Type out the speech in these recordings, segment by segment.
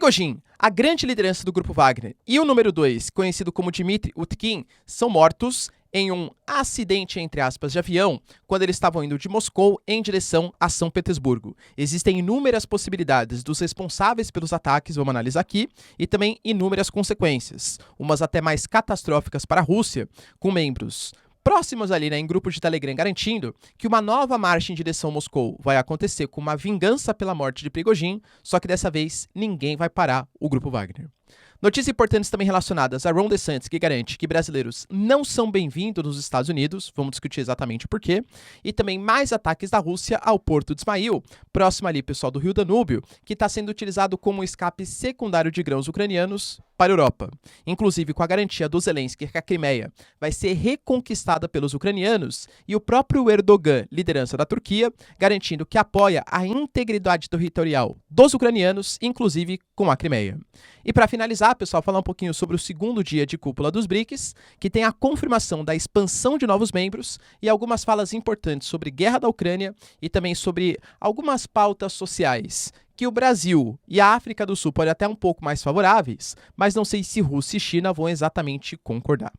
Prigozhin, a grande liderança do grupo Wagner, e o número 2, conhecido como Dmitry Utkin, são mortos em um acidente, entre aspas, de avião, quando eles estavam indo de Moscou em direção a São Petersburgo. Existem inúmeras possibilidades dos responsáveis pelos ataques, vamos analisar aqui, e também inúmeras consequências, umas até mais catastróficas para a Rússia, com membros próximos ali, né, em grupos de Telegram, garantindo que uma nova marcha em direção a Moscou vai acontecer com uma vingança pela morte de Prigozhin, só que dessa vez ninguém vai parar o grupo Wagner. Notícias importantes também relacionadas a Ron DeSantis, que garante que brasileiros não são bem-vindos nos Estados Unidos, vamos discutir exatamente por quê, e também mais ataques da Rússia ao porto de Ismail, próximo ali, pessoal, do Rio Danúbio, que está sendo utilizado como escape secundário de grãos ucranianos para a Europa. Inclusive com a garantia do Zelensky que a Crimeia vai ser reconquistada pelos ucranianos e o próprio Erdogan, liderança da Turquia, garantindo que apoia a integridade territorial dos ucranianos, inclusive com a Crimeia. E para finalizar, pessoal, falar um pouquinho sobre o segundo dia de cúpula dos BRICS, que tem a confirmação da expansão de novos membros e algumas falas importantes sobre guerra da Ucrânia e também sobre algumas pautas sociais que o Brasil e a África do Sul podem até um pouco mais favoráveis, mas não sei se Rússia e China vão exatamente concordar.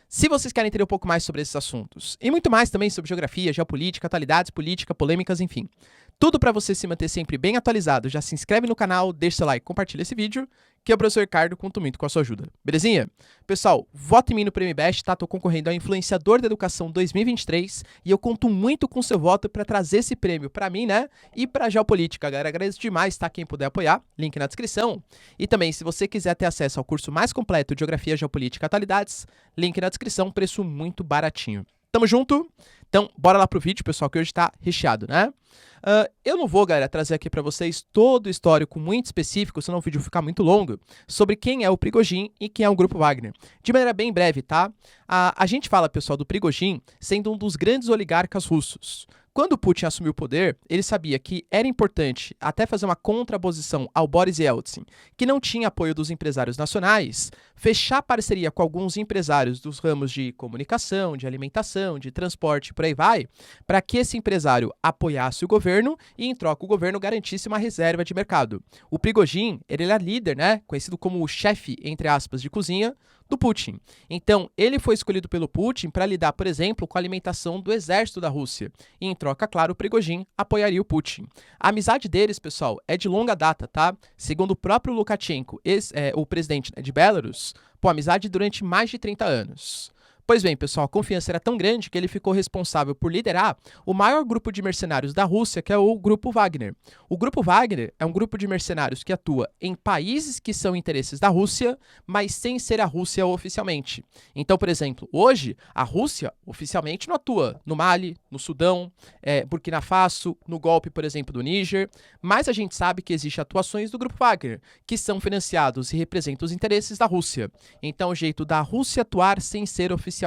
Se vocês querem entender um pouco mais sobre esses assuntos, e muito mais também sobre geografia, geopolítica, atualidades, política, polêmicas, enfim, tudo para você se manter sempre bem atualizado, já se inscreve no canal, deixa seu like, compartilha esse vídeo, que é o professor Ricardo, conto muito com a sua ajuda. Belezinha? Pessoal, vota em mim no Prêmio Best, tá? Tô concorrendo ao Influenciador da Educação 2023 e eu conto muito com seu voto para trazer esse prêmio para mim, né? E para Geopolítica, galera. Agradeço demais, tá? Quem puder apoiar, link na descrição. E também, se você quiser ter acesso ao curso mais completo de Geografia, Geopolítica e Atualidades, link na descrição, preço muito baratinho. Tamo junto? Então, bora lá pro vídeo, pessoal, que hoje tá recheado, né? Eu não vou, galera, trazer aqui para vocês todo o histórico muito específico, senão o vídeo ficar muito longo, sobre quem é o Prigozhin e quem é o Grupo Wagner. De maneira bem breve, tá? A gente fala, pessoal, do Prigozhin sendo um dos grandes oligarcas russos. Quando Putin assumiu o poder, ele sabia que era importante até fazer uma contraposição ao Boris Yeltsin, que não tinha apoio dos empresários nacionais, fechar parceria com alguns empresários dos ramos de comunicação, de alimentação, de transporte, por aí vai, para que esse empresário apoiasse o governo e, em troca, o governo garantisse uma reserva de mercado. O Prigozhin, ele era líder, né, conhecido como o chefe, entre aspas, de cozinha, do Putin. Então, ele foi escolhido pelo Putin para lidar, por exemplo, com a alimentação do exército da Rússia. E, em troca, claro, o Prigozhin apoiaria o Putin. A amizade deles, pessoal, é de longa data, tá? Segundo o próprio Lukashenko, o presidente de Belarus, a amizade durante mais de 30 anos. Pois bem, pessoal, a confiança era tão grande que ele ficou responsável por liderar o maior grupo de mercenários da Rússia, que é o Grupo Wagner. O Grupo Wagner é um grupo de mercenários que atua em países que são interesses da Rússia, mas sem ser a Rússia oficialmente. Então, por exemplo, hoje, a Rússia oficialmente não atua no Mali, no Sudão, Burkina Faso, no golpe, por exemplo, do Níger, mas a gente sabe que existem atuações do Grupo Wagner, que são financiados e representam os interesses da Rússia. Então, o jeito da Rússia atuar sem ser oficialmente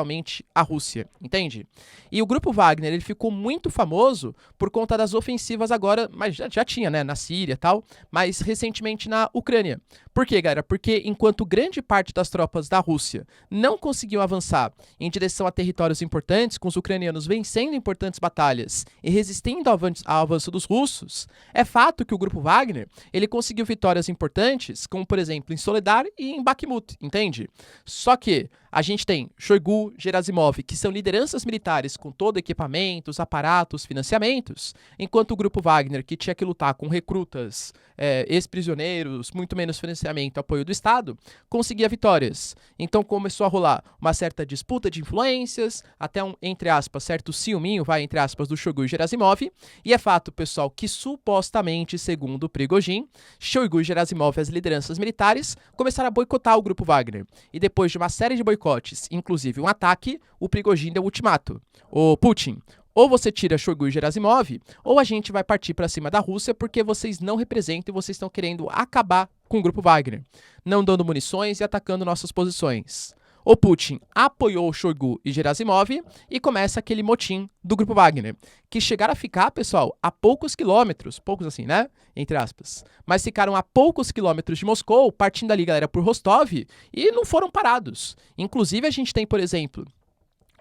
a Rússia, entende? E o Grupo Wagner, ele ficou muito famoso por conta das ofensivas agora, mas já tinha, né, na Síria e tal, mas recentemente na Ucrânia. Por quê, galera? Porque enquanto grande parte das tropas da Rússia não conseguiu avançar em direção a territórios importantes, com os ucranianos vencendo importantes batalhas e resistindo ao avanço dos russos, é fato que o Grupo Wagner, ele conseguiu vitórias importantes, como por exemplo em Soledar e em Bakhmut, entende? Só que a gente tem Shoigu, Gerasimov, que são lideranças militares com todo equipamentos, aparatos, financiamentos, enquanto o Grupo Wagner, que tinha que lutar com recrutas, ex-prisioneiros, muito menos financiamento, apoio do Estado, conseguia vitórias. Então começou a rolar uma certa disputa de influências, até um, entre aspas, certo ciúminho, entre aspas, do Shoigu e Gerasimov, e é fato, pessoal, que supostamente, segundo o Prigozhin, Shoigu e Gerasimov e as lideranças militares começaram a boicotar o Grupo Wagner, e depois de uma série de boicotes, inclusive um ataque, o Prigozhin deu ultimato. O Putin, ou você tira Shoigu e Gerasimov, ou a gente vai partir para cima da Rússia porque vocês não representam e vocês estão querendo acabar com o Grupo Wagner, não dando munições e atacando nossas posições. O Putin apoiou Shoigu e Gerasimov e começa aquele motim do Grupo Wagner, que chegaram a ficar, pessoal, a poucos quilômetros, poucos assim, né, entre aspas, mas ficaram a poucos quilômetros de Moscou, partindo ali, galera, por Rostov, e não foram parados. Inclusive, a gente tem, por exemplo,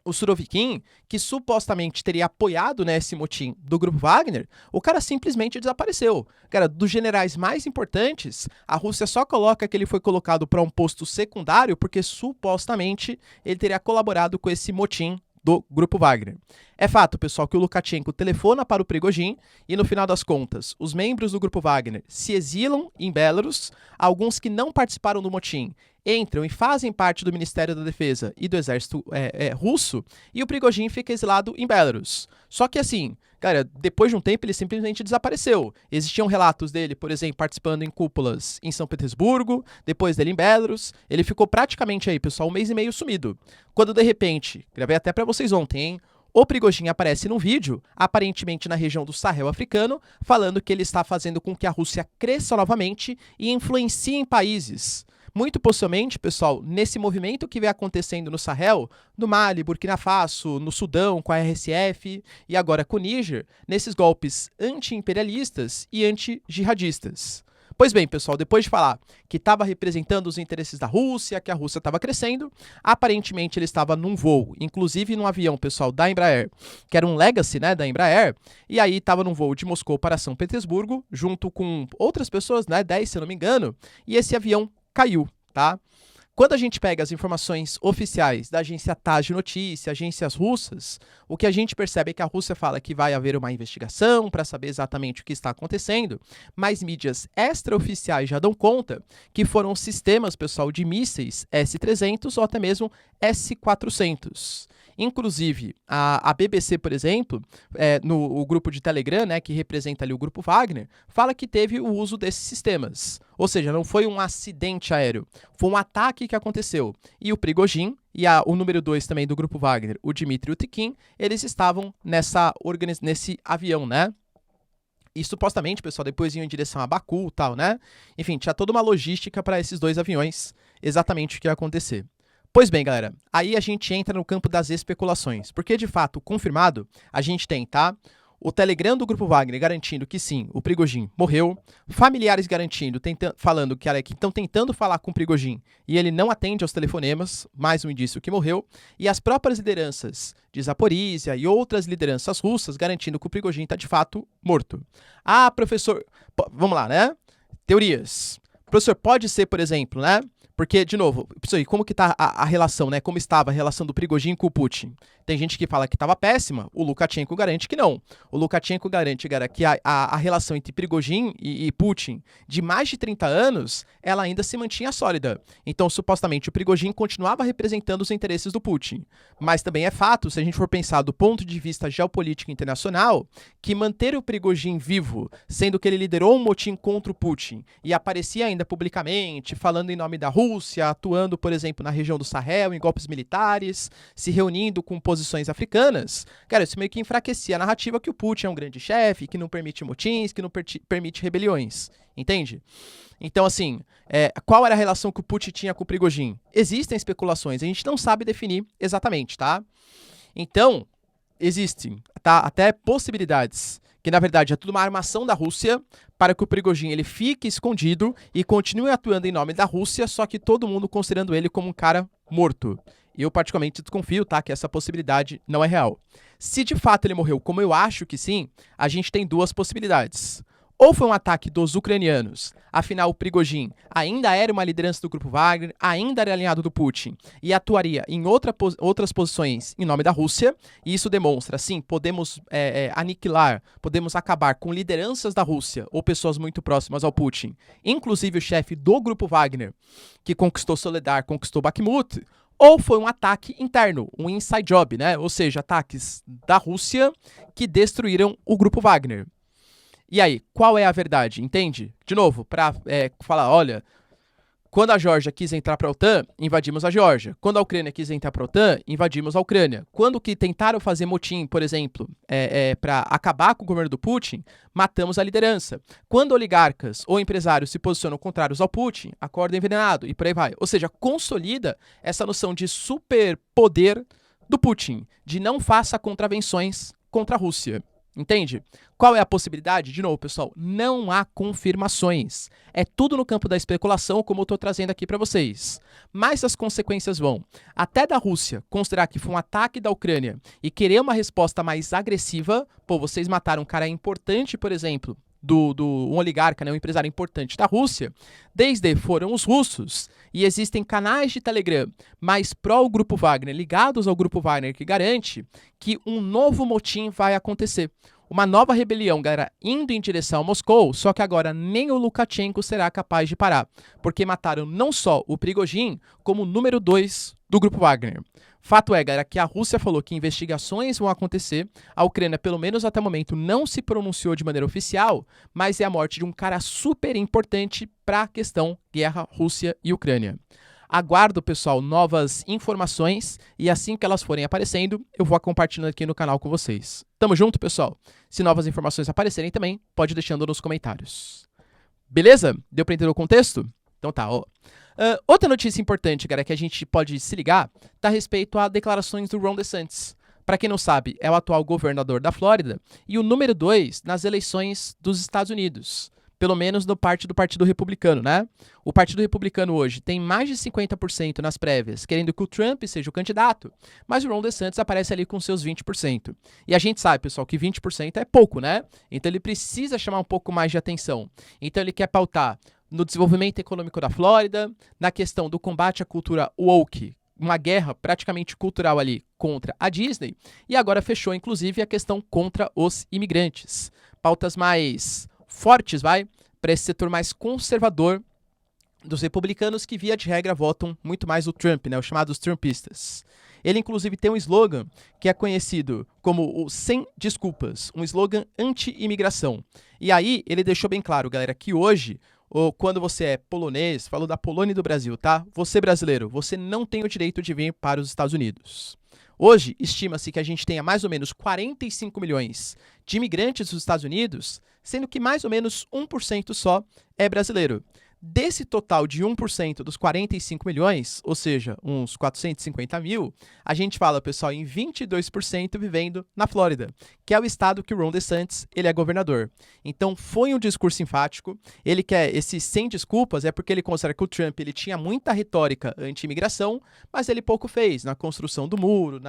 o Surovikin, que supostamente teria apoiado, né, esse motim do Grupo Wagner, o cara simplesmente desapareceu. Cara, dos generais mais importantes, a Rússia só coloca que ele foi colocado para um posto secundário porque supostamente ele teria colaborado com esse motim do Grupo Wagner. É fato, pessoal, que o Lukashenko telefona para o Prigozhin e, no final das contas, os membros do Grupo Wagner se exilam em Belarus, alguns que não participaram do motim entram e fazem parte do Ministério da Defesa e do Exército russo, e o Prigozhin fica exilado em Belarus. Só que assim, cara, depois de um tempo ele simplesmente desapareceu. Existiam relatos dele, por exemplo, participando em cúpulas em São Petersburgo, depois dele em Belarus. Ele ficou praticamente aí, pessoal, um mês e meio sumido. Quando de repente, gravei até pra vocês ontem, hein? O Prigozhin aparece num vídeo, aparentemente na região do Sahel africano, falando que ele está fazendo com que a Rússia cresça novamente e influencie em países. Muito possivelmente, pessoal, nesse movimento que vem acontecendo no Sahel, no Mali, Burkina Faso, no Sudão, com a RSF e agora com o Níger, nesses golpes anti-imperialistas e anti-jihadistas. Pois bem, pessoal, depois de falar que estava representando os interesses da Rússia, que a Rússia estava crescendo, aparentemente ele estava num voo, inclusive num avião, pessoal, da Embraer, que era um Legacy, né, da Embraer, e aí estava num voo de Moscou para São Petersburgo, junto com outras pessoas, né, 10, se eu não me engano, e esse avião caiu, tá? Quando a gente pega as informações oficiais da agência TASS de notícia, agências russas, o que a gente percebe é que a Rússia fala que vai haver uma investigação para saber exatamente o que está acontecendo, mas mídias extraoficiais já dão conta que foram sistemas, pessoal, de mísseis S-300 ou até mesmo S-400. Inclusive, a BBC, por exemplo, no grupo de Telegram, né, que representa ali o Grupo Wagner, fala que teve o uso desses sistemas. Ou seja, não foi um acidente aéreo, foi um ataque que aconteceu. E o Prigozhin e o número 2 também do Grupo Wagner, o Dmitry Utkin, eles estavam nesse avião, né? E supostamente, pessoal, depois iam em direção a Baku e tal, né? Enfim, tinha toda uma logística para esses dois aviões, exatamente o que ia acontecer. Pois bem, galera, aí a gente entra no campo das especulações, porque de fato, confirmado, a gente tem, tá? O Telegram do Grupo Wagner garantindo que sim, o Prigozhin morreu, familiares garantindo, falando que estão tentando falar com o Prigozhin e ele não atende aos telefonemas, mais um indício que morreu, e as próprias lideranças de Zaporizhia e outras lideranças russas garantindo que o Prigozhin está de fato morto. Ah, professor, vamos lá, né? Teorias. Professor, pode ser, por exemplo, né? Porque, de novo, como que tá a relação, né? Como estava a relação do Prigozhin com o Putin? Tem gente que fala que estava péssima, o Lukashenko garante que não. O Lukashenko garante, cara, que a relação entre Prigozhin e Putin, de mais de 30 anos, ela ainda se mantinha sólida. Então, supostamente, o Prigozhin continuava representando os interesses do Putin. Mas também é fato, se a gente for pensar do ponto de vista geopolítico internacional, que manter o Prigozhin vivo, sendo que ele liderou um motim contra o Putin e aparecia ainda publicamente, falando em nome da Rússia, atuando, por exemplo, na região do Sahel, em golpes militares, se reunindo com posições africanas, cara, isso meio que enfraquecia a narrativa que o Putin é um grande chefe, que não permite motins, que não permite rebeliões, entende? Então, assim, qual era a relação que o Putin tinha com o Prigozhin? Existem especulações, a gente não sabe definir exatamente, tá? Então, existem, tá, até possibilidades que, na verdade, é tudo uma armação da Rússia para que o Prigozhin ele fique escondido e continue atuando em nome da Rússia, só que todo mundo considerando ele como um cara morto. Eu, particularmente, desconfio, tá, que essa possibilidade não é real. Se de fato ele morreu, como eu acho que sim, a gente tem duas possibilidades. Ou foi um ataque dos ucranianos, afinal o Prigozhin ainda era uma liderança do Grupo Wagner, ainda era alinhado do Putin e atuaria em outras posições em nome da Rússia, e isso demonstra, sim, podemos aniquilar, podemos acabar com lideranças da Rússia ou pessoas muito próximas ao Putin, inclusive o chefe do Grupo Wagner, que conquistou Soledar, conquistou Bakhmut, ou foi um ataque interno, um inside job, né? Ou seja, ataques da Rússia que destruíram o Grupo Wagner. E aí, qual é a verdade? Entende? De novo, para falar, olha, quando a Geórgia quis entrar para a OTAN, invadimos a Geórgia. Quando a Ucrânia quis entrar para a OTAN, invadimos a Ucrânia. Quando que tentaram fazer motim, por exemplo, para acabar com o governo do Putin, matamos a liderança. Quando oligarcas ou empresários se posicionam contrários ao Putin, acorda envenenado e por aí vai. Ou seja, consolida essa noção de superpoder do Putin, de não faça contravenções contra a Rússia. Entende? Qual é a possibilidade? De novo, pessoal, não há confirmações. É tudo no campo da especulação, como eu estou trazendo aqui para vocês. Mas as consequências vão até da Rússia considerar que foi um ataque da Ucrânia e querer uma resposta mais agressiva. Pô, vocês mataram um cara importante, por exemplo, um oligarca, né, um empresário importante da Rússia, desde foram os russos, e existem canais de Telegram mais pró o Grupo Wagner, ligados ao Grupo Wagner, que garante que um novo motim vai acontecer. Uma nova rebelião, galera, indo em direção a Moscou, só que agora nem o Lukashenko será capaz de parar, porque mataram não só o Prigozhin, como o número 2 do Grupo Wagner. Fato é, galera, que a Rússia falou que investigações vão acontecer, a Ucrânia, pelo menos até o momento, não se pronunciou de maneira oficial, mas é a morte de um cara super importante para a questão guerra Rússia e Ucrânia. Aguardo, pessoal, novas informações e assim que elas forem aparecendo, eu vou compartilhando aqui no canal com vocês. Tamo junto, pessoal? Se novas informações aparecerem também, pode deixando nos comentários. Beleza? Deu para entender o contexto? Então tá, ó. Outra notícia importante, galera, que a gente pode se ligar, tá a respeito a declarações do Ron DeSantis. Para quem não sabe, é o atual governador da Flórida e o número 2 nas eleições dos Estados Unidos. Pelo menos no parte do Partido Republicano, né? O Partido Republicano hoje tem mais de 50% nas prévias, querendo que o Trump seja o candidato, mas o Ron DeSantis aparece ali com seus 20%. E a gente sabe, pessoal, que 20% é pouco, né? Então ele precisa chamar um pouco mais de atenção. Então ele quer pautar no desenvolvimento econômico da Flórida, na questão do combate à cultura woke, uma guerra praticamente cultural ali contra a Disney, e agora fechou, inclusive, a questão contra os imigrantes. Pautas mais fortes, para esse setor mais conservador dos republicanos que, via de regra, votam muito mais o Trump, né, os chamados trumpistas. Ele, inclusive, tem um slogan que é conhecido como o Sem Desculpas, um slogan anti-imigração. E aí, ele deixou bem claro, galera, que hoje, ou quando você é polonês, falou da Polônia e do Brasil, tá? Você brasileiro, você não tem o direito de vir para os Estados Unidos. Hoje, estima-se que a gente tenha mais ou menos 45 milhões de imigrantes nos Estados Unidos, sendo que mais ou menos 1% só é brasileiro. Desse total de 1% dos 45 milhões, ou seja, uns 450 mil, a gente fala, pessoal, em 22% vivendo na Flórida, que é o estado que o Ron DeSantis ele é governador. Então, foi um discurso enfático. Ele quer esse sem desculpas, é porque ele considera que o Trump ele tinha muita retórica anti-imigração, mas ele pouco fez na construção do muro,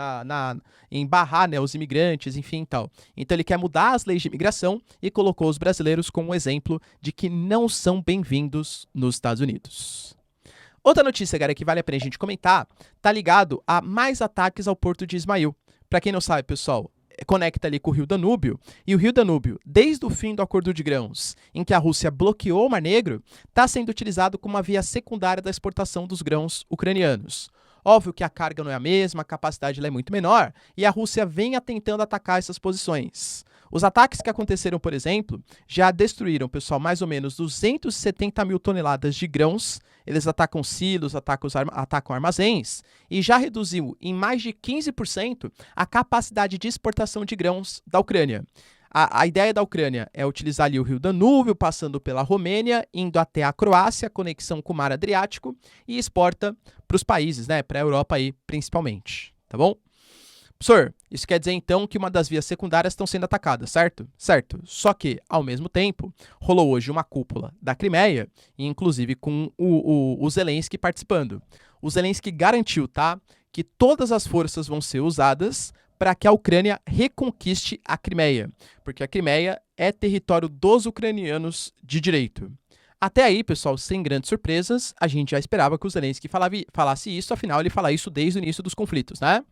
em barrar, né, os imigrantes, enfim, tal. Então, ele quer mudar as leis de imigração e colocou os brasileiros como um exemplo de que não são bem-vindos nos Estados Unidos. Outra notícia, galera, que vale a pena a gente comentar, tá ligado a mais ataques ao porto de Ismail. Para quem não sabe, pessoal, conecta ali com o Rio Danúbio, e o Rio Danúbio, desde o fim do Acordo de Grãos, em que a Rússia bloqueou o Mar Negro, está sendo utilizado como uma via secundária da exportação dos grãos ucranianos. Óbvio que a carga não é a mesma, a capacidade é muito menor, e a Rússia vem tentando atacar essas posições. Os ataques que aconteceram, por exemplo, já destruíram, pessoal, mais ou menos 270 mil toneladas de grãos. Eles atacam silos, atacam armazéns e já reduziu em mais de 15% a capacidade de exportação de grãos da Ucrânia. A ideia da Ucrânia é utilizar ali o Rio Danúbio, passando pela Romênia, indo até a Croácia, conexão com o Mar Adriático, e exporta para os países, né, para a Europa aí, principalmente, tá bom? Professor, isso quer dizer então que uma das vias secundárias estão sendo atacadas, certo? Certo. Só que, ao mesmo tempo, rolou hoje uma cúpula da Crimeia, inclusive com o Zelensky participando. O Zelensky garantiu, tá, que todas as forças vão ser usadas para que a Ucrânia reconquiste a Crimeia, porque a Crimeia é território dos ucranianos de direito. Até aí, pessoal, sem grandes surpresas, a gente já esperava que o Zelensky falasse isso, afinal ele fala isso desde o início dos conflitos, né?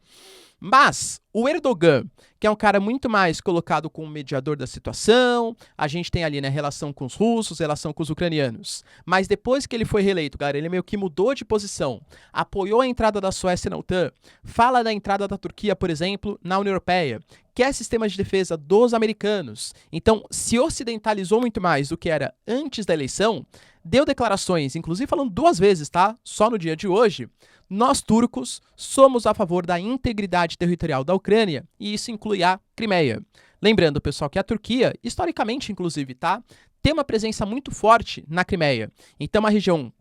Mas o Erdogan, que é um cara muito mais colocado como mediador da situação, a gente tem ali, né, relação com os russos, relação com os ucranianos. Mas depois que ele foi reeleito, galera, ele meio que mudou de posição, apoiou a entrada da Suécia na OTAN, fala da entrada da Turquia, por exemplo, na União Europeia, quer sistemas de defesa dos americanos. Então, se ocidentalizou muito mais do que era antes da eleição, deu declarações, inclusive falando 2 vezes, tá? Só no dia de hoje. Nós, turcos, somos a favor da integridade territorial da Ucrânia, e isso inclui a Crimeia. Lembrando, pessoal, que a Turquia, historicamente, inclusive, tá, tem uma presença muito forte na Crimeia. Então, uma região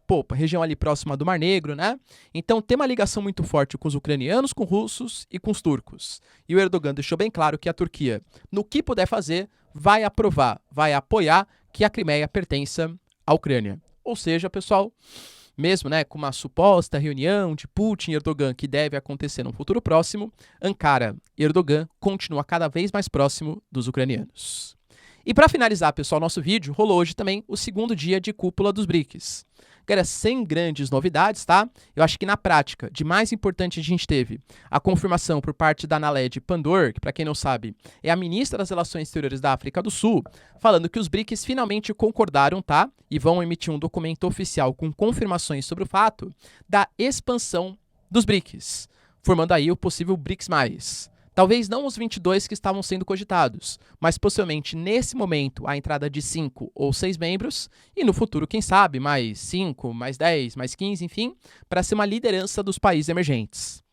ali próxima do Mar Negro, né? Então, tem uma ligação muito forte com os ucranianos, com os russos e com os turcos. E o Erdogan deixou bem claro que a Turquia, no que puder fazer, vai aprovar, vai apoiar que a Crimeia pertença à Ucrânia. Ou seja, pessoal, mesmo, né, com uma suposta reunião de Putin e Erdogan que deve acontecer no futuro próximo, Ankara e Erdogan continuam cada vez mais próximo dos ucranianos. E para finalizar, pessoal, nosso vídeo, rolou hoje também o segundo dia de cúpula dos BRICS. Galera, sem grandes novidades, tá? Eu acho que na prática, de mais importante a gente teve a confirmação por parte da Naledi Pandor, que para quem não sabe, é a ministra das Relações Exteriores da África do Sul, falando que os BRICS finalmente concordaram, tá? E vão emitir um documento oficial com confirmações sobre o fato da expansão dos BRICS, formando aí o possível BRICS+. Talvez não os 22 que estavam sendo cogitados, mas possivelmente nesse momento a entrada de 5 ou 6 membros e no futuro, quem sabe, mais 5, mais 10, mais 15, enfim, para ser uma liderança dos países emergentes.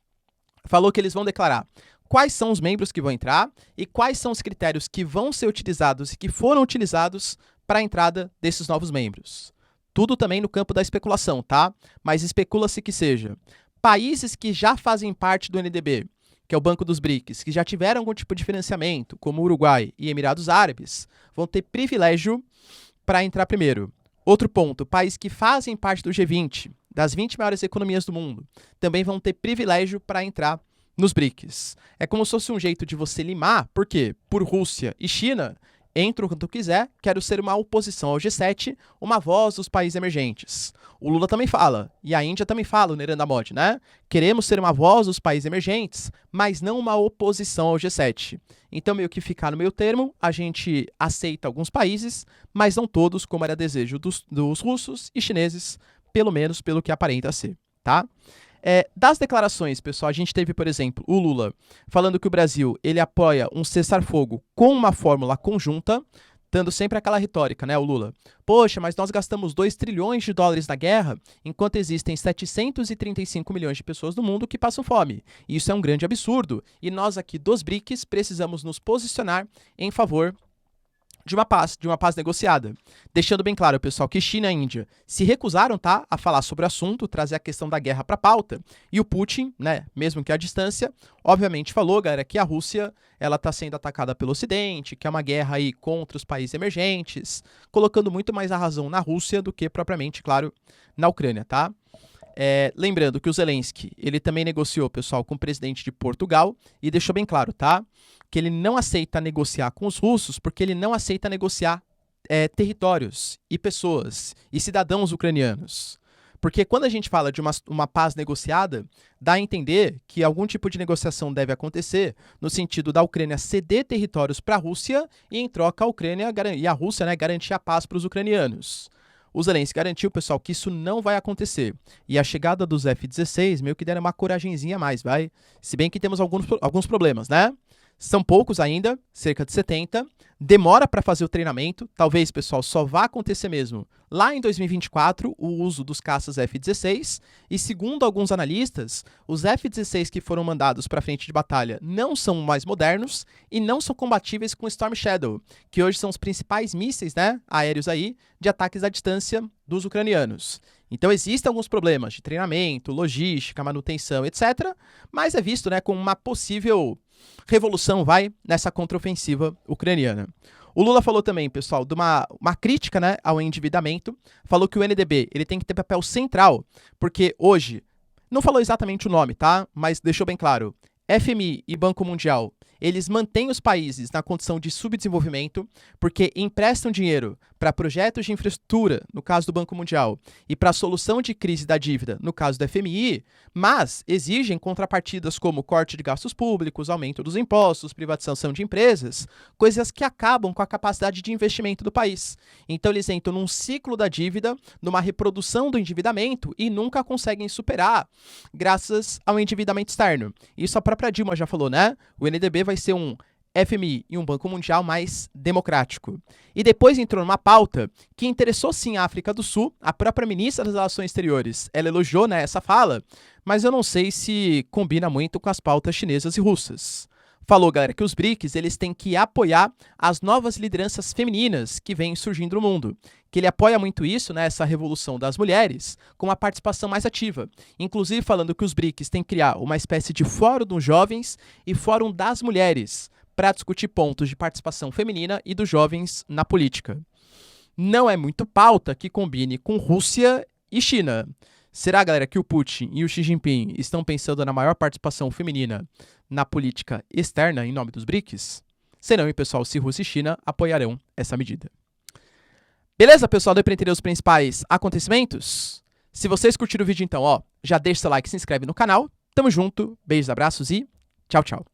Falou que eles vão declarar quais são os membros que vão entrar e quais são os critérios que vão ser utilizados e que foram utilizados para a entrada desses novos membros. Tudo também no campo da especulação, tá? Mas especula-se que seja países que já fazem parte do NDB, que é o Banco dos BRICS, que já tiveram algum tipo de financiamento, como Uruguai e Emirados Árabes, vão ter privilégio para entrar primeiro. Outro ponto, países que fazem parte do G20, das 20 maiores economias do mundo, também vão ter privilégio para entrar nos BRICS. É como se fosse um jeito de você limar, porque por Rússia e China, entro quando quiser, quero ser uma oposição ao G7, uma voz dos países emergentes. O Lula também fala, e a Índia também fala, o Narendra Modi, né? Queremos ser uma voz dos países emergentes, mas não uma oposição ao G7. Então, meio que ficar no meio termo, a gente aceita alguns países, mas não todos, como era desejo dos russos e chineses, pelo menos pelo que aparenta ser, tá? Das declarações, pessoal, a gente teve, por exemplo, o Lula falando que o Brasil ele apoia um cessar-fogo com uma fórmula conjunta, dando sempre aquela retórica, né, o Lula? Poxa, mas nós gastamos 2 trilhões de dólares na guerra, enquanto existem 735 milhões de pessoas no mundo que passam fome. Isso é um grande absurdo, e nós aqui dos BRICS precisamos nos posicionar em favor de uma paz negociada. Deixando bem claro, pessoal, que China e Índia se recusaram, tá, a falar sobre o assunto, trazer a questão da guerra para a pauta, e o Putin, né, mesmo que à distância, obviamente falou, galera, que a Rússia, ela está sendo atacada pelo Ocidente, que é uma guerra aí contra os países emergentes, colocando muito mais a razão na Rússia do que propriamente, claro, na Ucrânia, tá? Lembrando que o Zelensky, ele também negociou, pessoal, com o presidente de Portugal e deixou bem claro, tá? Que ele não aceita negociar com os russos porque ele não aceita negociar territórios e pessoas e cidadãos ucranianos. Porque quando a gente fala de uma paz negociada, dá a entender que algum tipo de negociação deve acontecer no sentido da Ucrânia ceder territórios para a Rússia e, em troca, a Ucrânia e a Rússia, né, garantir a paz para os ucranianos. O Zelensky garantiu, pessoal, que isso não vai acontecer. E a chegada dos F-16 meio que deram uma coragenzinha a mais, vai? Se bem que temos alguns problemas, né? São poucos ainda, cerca de 70. Demora para fazer o treinamento. Talvez, pessoal, só vá acontecer mesmo lá em 2024 o uso dos caças F-16. E segundo alguns analistas, os F-16 que foram mandados para a frente de batalha não são mais modernos e não são compatíveis com o Storm Shadow, que hoje são os principais mísseis, né, aéreos aí de ataques à distância dos ucranianos. Então existem alguns problemas de treinamento, logística, manutenção, etc. Mas é visto, né, como uma possível revolução, nessa contraofensiva ucraniana. O Lula falou também, pessoal, de uma crítica, né, ao endividamento. Falou que o NDB ele tem que ter papel central, porque hoje, não falou exatamente o nome, tá? Mas deixou bem claro, FMI e Banco Mundial, eles mantêm os países na condição de subdesenvolvimento porque emprestam dinheiro para projetos de infraestrutura, no caso do Banco Mundial, e para a solução de crise da dívida, no caso do FMI, mas exigem contrapartidas como corte de gastos públicos, aumento dos impostos, privatização de empresas, coisas que acabam com a capacidade de investimento do país. Então eles entram num ciclo da dívida, numa reprodução do endividamento e nunca conseguem superar graças ao endividamento externo. Isso a própria Dilma já falou, né? O NDB vai ser um FMI e um Banco Mundial mais democrático. E depois entrou numa pauta que interessou sim a África do Sul, a própria ministra das Relações Exteriores, ela elogiou, né, essa fala, mas eu não sei se combina muito com as pautas chinesas e russas. falou, galera, que os BRICS eles têm que apoiar as novas lideranças femininas que vêm surgindo no mundo. Que ele apoia muito isso, né, essa revolução das mulheres, com uma participação mais ativa. Inclusive falando que os BRICS têm que criar uma espécie de fórum dos jovens e fórum das mulheres para discutir pontos de participação feminina e dos jovens na política. Não é muito pauta que combine com Rússia e China. Será, galera, que o Putin e o Xi Jinping estão pensando na maior participação feminina na política externa em nome dos BRICS? Serão, e pessoal, se Rússia e China apoiarão essa medida. Beleza, pessoal? Deu para entender os principais acontecimentos? Se vocês curtiram o vídeo, então, já deixa seu like, se inscreve no canal. Tamo junto, beijos, abraços e tchau, tchau.